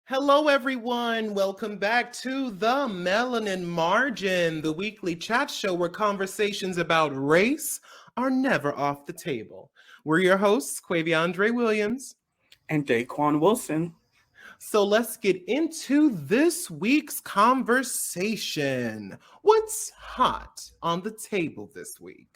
Hello, everyone. Welcome back to the Melanin Margin, the weekly chat show where conversations about race are never off the table. We're your hosts, Quaviondre Williams. And Daquon Wilson. So let's get into this week's conversation. What's hot on the table this week?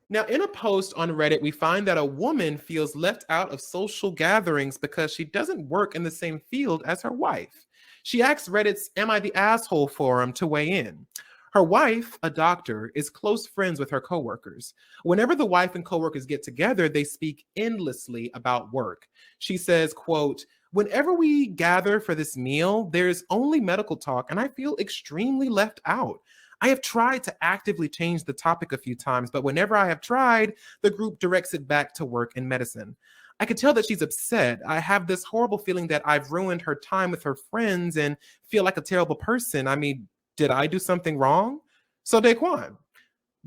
Now, in a post on Reddit, we find that a woman feels left out of social gatherings because she doesn't work in the same field as her wife. She asks Reddit's Am I the Asshole forum to weigh in. Her wife, a doctor, is close friends with her coworkers. Whenever the wife and coworkers get together, they speak endlessly about work. She says, quote, "Whenever we gather for this meal, there's only medical talk and I feel extremely left out. I have tried to actively change the topic a few times, but whenever I have tried, the group directs it back to work and medicine. I could tell that she's upset. I have this horrible feeling that I've ruined her time with her friends and feel like a terrible person. I mean, did I do something wrong?" So, Daquan,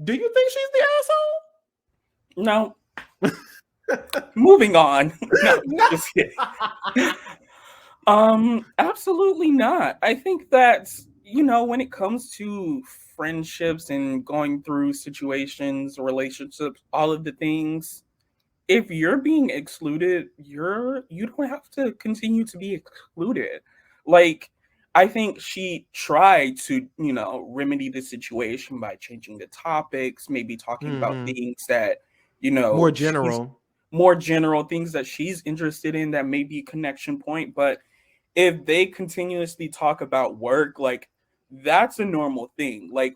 do you think she's the No. Moving on. No, asshole? just kidding. Absolutely not. I think that, when it comes to friendships and going through situations, relationships, all of the things, if you're being excluded, you don't have to continue to be excluded. Like, I think she tried to, remedy the situation by changing the topics, maybe talking about Hmm. things that, More she's general. more general things that she's interested in that may be a connection point. But if they continuously talk about work, like, that's a normal thing. Like,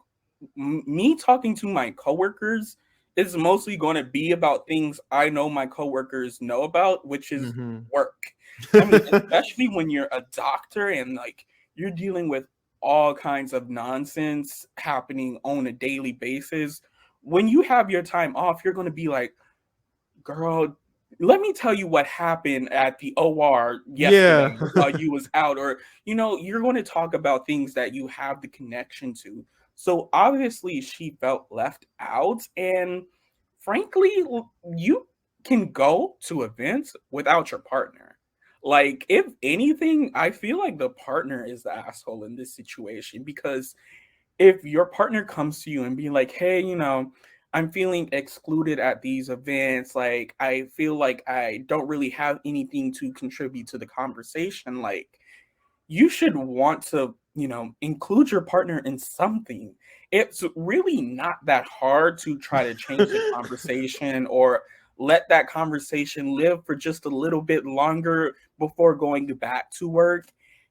me talking to my coworkers is mostly going to be about things I know my coworkers know about, which is Hmm. work. I mean, especially when you're a doctor and like you're dealing with all kinds of nonsense happening on a daily basis. When you have your time off, you're going to be like, girl, let me tell you what happened at the OR Yeah. yesterday while you was out. Or, you're going to talk about things that you have the connection to. So obviously she felt left out. And frankly, you can go to events without your partner. Like, if anything, I feel like the partner is the asshole in this situation, because if your partner comes to you and be like, hey, I'm feeling excluded at these events, like I feel like I don't really have anything to contribute to the conversation, like, you should want to, include your partner in something. It's really not that hard to try to change the conversation, or let that conversation live for just a little bit longer before going back to work.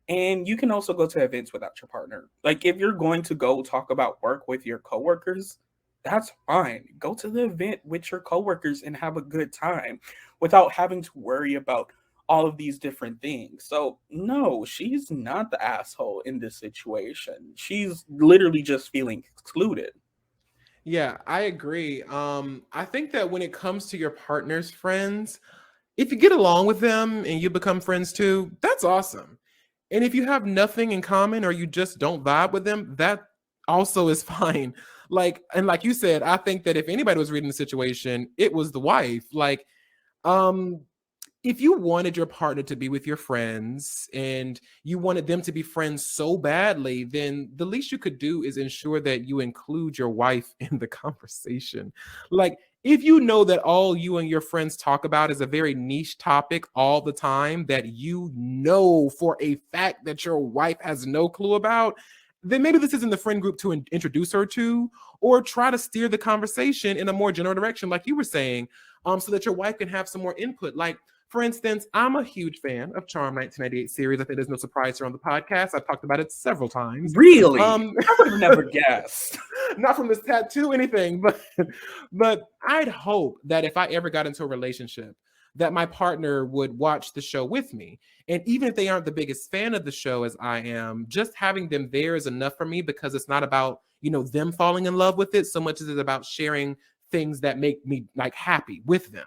And you can also go to events without your partner. Like, if you're going to go talk about work with your coworkers, that's fine. Go to the event with your coworkers and have a good time without having to worry about all of these different things. So, no, she's not the asshole in this situation. She's literally just feeling excluded. Yeah, I agree. I think that when it comes to your partner's friends, if you get along with them and you become friends too, that's awesome. And if you have nothing in common or you just don't vibe with them, that also is fine. Like you said, I think that if anybody was reading the situation, it was the wife. Um, if you wanted your partner to be with your friends and you wanted them to be friends so badly, then the least you could do is ensure that you include your wife in the conversation. Like, if you know that all you and your friends talk about is a very niche topic all the time that you know for a fact that your wife has no clue about, then maybe this isn't the friend group to introduce her to, or try to steer the conversation in a more general direction, like you were saying, so that your wife can have some more input. Like, for instance, I'm a huge fan of Charm 1998 series. I think there's no surprise here on the podcast. I've talked about it several times. Really? Um, I would have never guessed. not from this tattoo, anything, but I'd hope that if I ever got into a relationship, that my partner would watch the show with me. And even if they aren't the biggest fan of the show as I am, just having them there is enough for me, because it's not about, them falling in love with it so much as it's about sharing things that make me like happy with them.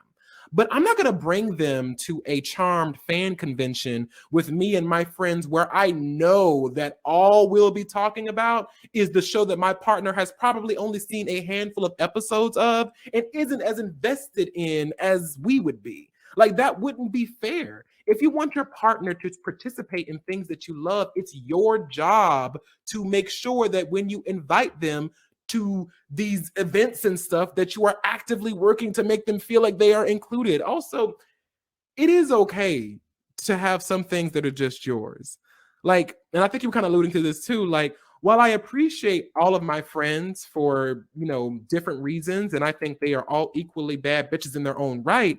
But I'm not going to bring them to a Charmed fan convention with me and my friends where I know that all we'll be talking about is the show that my partner has probably only seen a handful of episodes of and isn't as invested in as we would be. Like, that wouldn't be fair. if you want your partner to participate in things that you love, it's your job to make sure that when you invite them to these events and stuff, that you are actively working to make them feel like they are included. Also, it is okay to have some things that are just yours. Like, and I think you were kind of alluding to this too. Like, while I appreciate all of my friends for, different reasons, and I think they are all equally bad bitches in their own right,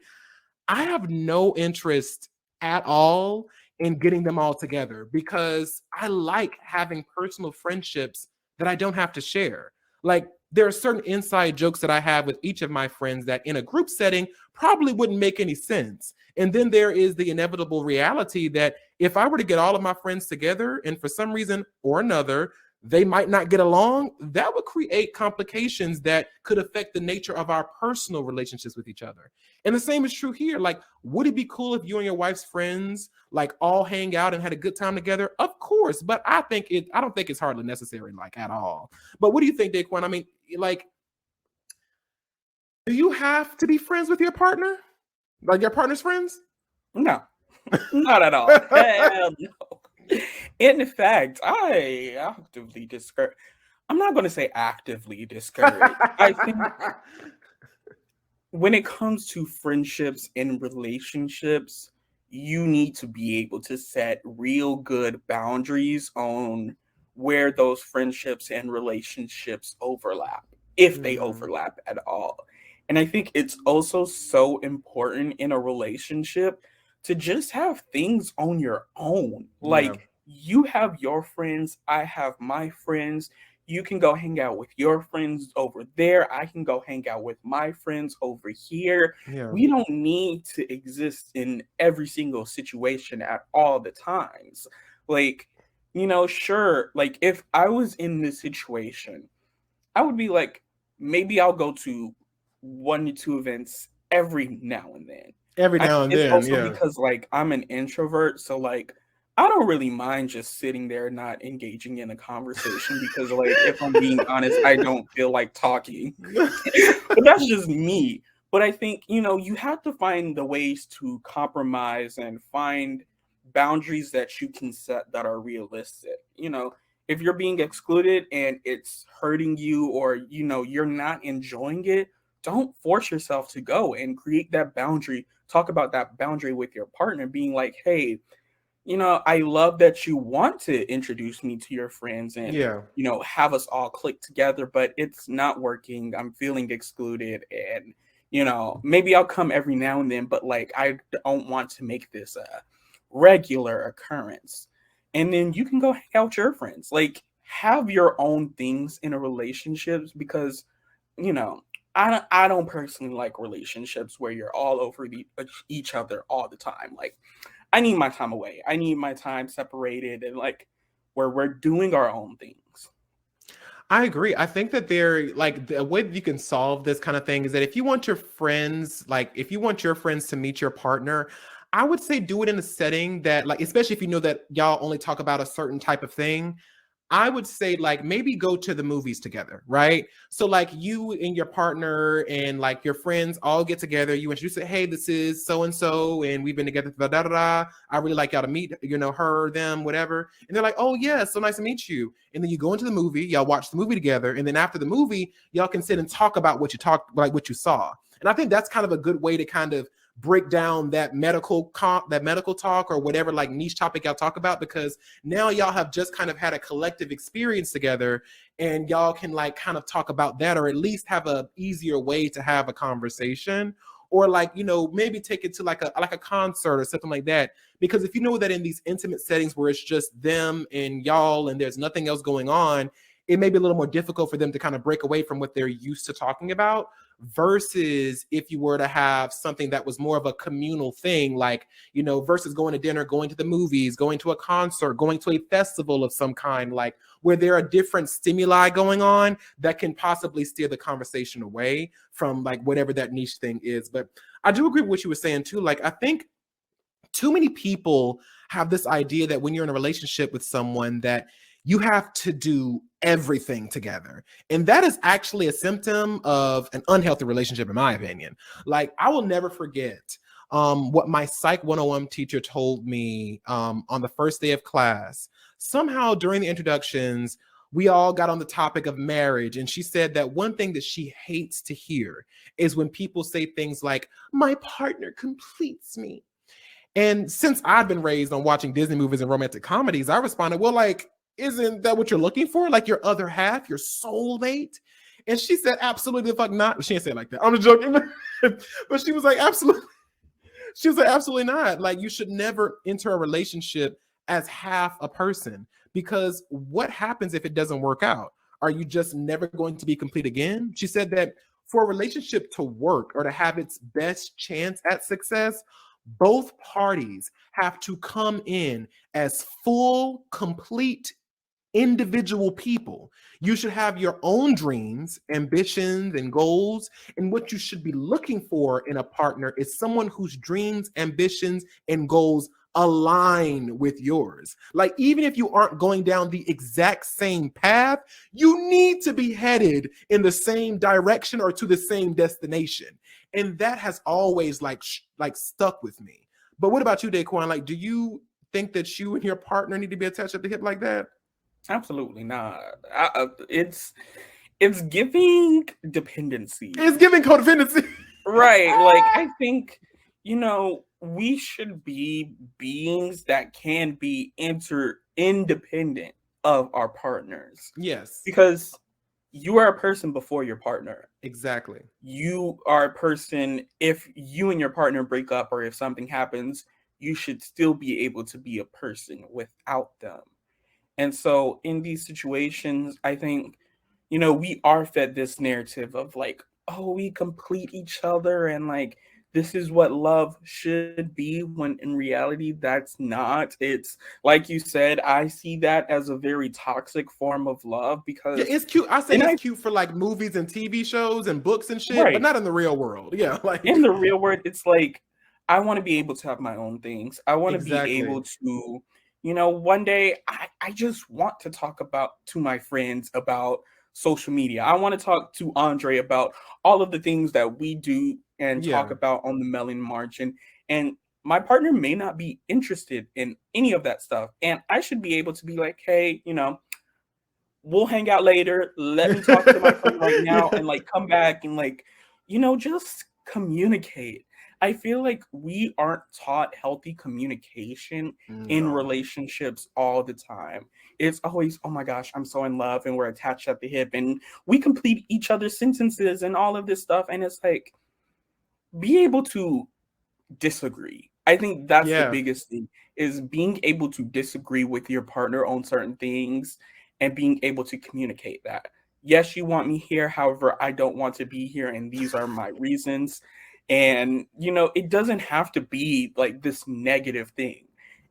I have no interest at all in getting them all together because I like having personal friendships that I don't have to share. Like, there are certain inside jokes that I have with each of my friends that in a group setting probably wouldn't make any sense. And then there is the inevitable reality that if I were to get all of my friends together and for some reason or another, they might not get along, that would create complications that could affect the nature of our personal relationships with each other. And the same is true here. Like, would it be cool if you and your wife's friends like all hang out and had a good time together? Of course, but I don't think it's hardly necessary, like, at all. But what do you think, Daquon? I mean, like, do you have to be friends with your partner? Like your partner's friends? No, not at all. Hell no. In fact, I actively discourage. I'm not going to say actively discourage. I think when it comes to friendships and relationships, you need to be able to set real good boundaries on where those friendships and relationships overlap, if they overlap at all. And I think it's also so important in a relationship to just have things on your own. Yeah. Like, you have your friends, I have my friends. You can go hang out with your friends over there. I can go hang out with my friends over here. Yeah. We don't need to exist in every single situation at all the times. Like, sure, like if I was in this situation, I would be like, maybe I'll go to 1 to 2 events every now and then. Every I now think and it's then, also yeah. because like I'm an introvert, so like I don't really mind just sitting there not engaging in a conversation because like if I'm being honest, I don't feel like talking. But that's just me. But I think, you have to find the ways to compromise and find boundaries that you can set that are realistic. If you're being excluded and it's hurting you or you're not enjoying it, don't force yourself to go and create that boundary. Talk about that boundary with your partner, being like, hey, I love that you want to introduce me to your friends and, Yeah. have us all click together, but it's not working. I'm feeling excluded and, maybe I'll come every now and then, but like, I don't want to make this a regular occurrence. And then you can go hang out with your friends. Like, have your own things in a relationship because, I don't personally like relationships where you're all over each other all the time. Like, I need my time away. I need my time separated and like where we're doing our own things. I agree. I think that the way that you can solve this kind of thing is that if you want your friends, to meet your partner, I would say do it in a setting that, like, especially if you know that y'all only talk about a certain type of thing, I would say like maybe go to the movies together, right? So like you and your partner and like your friends all get together. You introduce it, hey, this is so and so, and we've been together. Da, da, da, da. I really like y'all to meet, her, them, whatever. And they're like, oh yeah, so nice to meet you. And then you go into the movie, y'all watch the movie together, and then after the movie, y'all can sit and talk about what you saw. And I think that's kind of a good way to kind of break down that medical talk or whatever like niche topic y'all talk about, because now y'all have just kind of had a collective experience together and y'all can like kind of talk about that, or at least have a easier way to have a conversation, or like maybe take it to like a concert or something like that. Because if you know that in these intimate settings where it's just them and y'all and there's nothing else going on, it may be a little more difficult for them to kind of break away from what they're used to talking about, versus if you were to have something that was more of a communal thing, like, versus going to dinner, going to the movies, going to a concert, going to a festival of some kind, like where there are different stimuli going on that can possibly steer the conversation away from like whatever that niche thing is. But I do agree with what you were saying too. Like, I think too many people have this idea that when you're in a relationship with someone that you have to do everything together. And that is actually a symptom of an unhealthy relationship, in my opinion. Like, I will never forget what my Psych 101 teacher told me on the first day of class. Somehow during the introductions, we all got on the topic of marriage. And she said that one thing that she hates to hear is when people say things like, my partner completes me. And since I've been raised on watching Disney movies and romantic comedies, I responded, well, like, isn't that what you're looking for? Like your other half, your soulmate? And she said, absolutely the fuck not. She didn't say it like that. I'm just joking. But she was like, absolutely. She was like, absolutely not. Like, you should never enter a relationship as half a person, because what happens if it doesn't work out? Are you just never going to be complete again? She said that for a relationship to work or to have its best chance at success, both parties have to come in as full, complete individual people. You should have your own dreams, ambitions, and goals. And what you should be looking for in a partner is someone whose dreams, ambitions, and goals align with yours. Like, even if you aren't going down the exact same path, you need to be headed in the same direction or to the same destination. And that has always like stuck with me. But what about you, Daquon? Like, do you think that you and your partner need to be attached at the hip like that? Absolutely not. It's giving dependency. It's giving codependency. Right. Like, I think, we should be beings that can be independent of our partners. Yes, Because you are a person before your partner. exactly. You are a person, if you and your partner break up or if something happens, you should still be able to be a person without them. And so in these situations, I think, we are fed this narrative of like, oh, we complete each other and like this is what love should be, when in reality that's not. It's like you said, I see that as a very toxic form of love Yeah, because it's cute. I say and it's I cute for like movies and TV shows and books and shit, but right. not in the real world. Yeah, like In the real world, it's like I want to be able to have my own things. I want to be exactly. able to, one day I just want to talk about to my friends about social media. I want to talk to Andre about all of the things that we do and talk Yeah. about on the Melanin Margin. And my partner may not be interested in any of that stuff. And I should be able to be like, hey, we'll hang out later. Let me talk to my friend right now Yeah. and like come back and like, just communicate. I feel like we aren't taught healthy communication in No. relationships all the time. It's always, oh my gosh, I'm so in love and we're attached at the hip and we complete each other's sentences and all of this stuff. And it's like, be able to disagree. I think that's the Yeah. biggest thing is being able to disagree with your partner on certain things and being able to communicate that. Yes, you want me here, however, I don't want to be here and these are my reasons. And it doesn't have to be like this negative thing.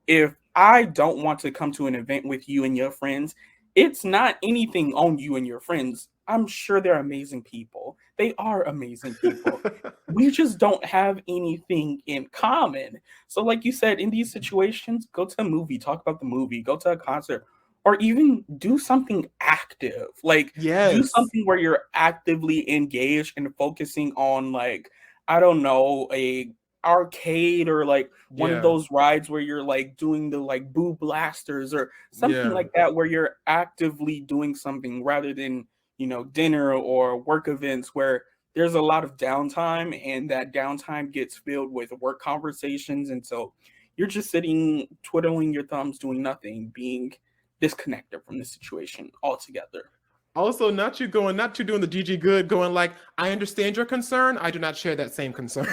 If I don't want to come to an event with you and your friends, it's not anything on you and your friends. I'm sure they're amazing people. They are amazing people. We just don't have anything in common. So, like you said, in these situations, go to a movie, talk about the movie, go to a concert, or even do something active. Like, do Yes. something where you're actively engaged and focusing on, like, I don't know, a arcade or like one of Yeah. those rides where you're like doing the like boo blasters or something Yeah. like that where you're actively doing something rather than dinner or work events where there's a lot of downtime and that downtime gets filled with work conversations. And so you're just sitting, twiddling your thumbs, doing nothing, being disconnected from the situation altogether. Also, not you doing the GG good, going like, I understand your concern. I do not share that same concern.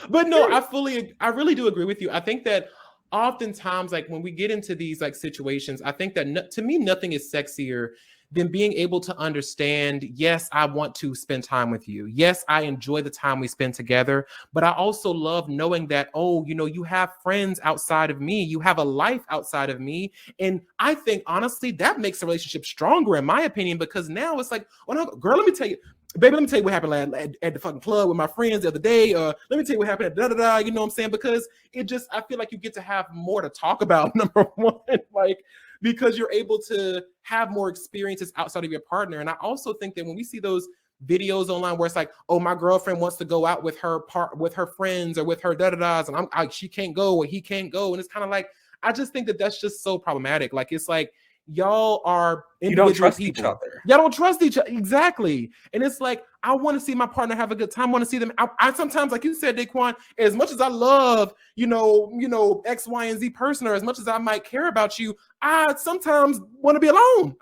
But no, I really do agree with you. I think that oftentimes, like when we get into these like situations, I think that to me, nothing is sexier than being able to understand, yes, I want to spend time with you. Yes, I enjoy the time we spend together, but I also love knowing that, oh, you have friends outside of me. You have a life outside of me. And I think honestly, that makes the relationship stronger, in my opinion, because now it's like, oh no, girl, let me tell you, baby, let me tell you what happened at the fucking club with my friends the other day. Let me tell you what happened at da da da. You know what I'm saying? Because I feel like you get to have more to talk about. Number one, like because you're able to have more experiences outside of your partner. And I also think that when we see those videos online where it's like, oh, my girlfriend wants to go out with her friends or with her da-da-das, and she can't go or he can't go. And it's kind of like, I just think that that's just so problematic. Like, it's like, y'all are You don't individual trust each people. other. Y'all don't trust each other. Exactly. And it's like, I want to see my partner have a good time. I want to see them. I sometimes, like you said, Daquon, as much as I love, X, Y, and Z person, or as much as I might care about you, I sometimes want to be alone.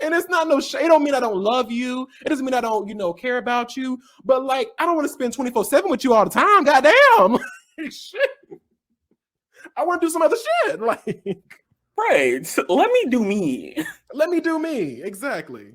And it's not no shade. It don't mean I don't love you. It doesn't mean I don't, care about you. But like, I don't want to spend 24/7 with you all the time. Goddamn. Shit. I want to do some other shit. Like, right. So let me do me. Let me do me. Exactly.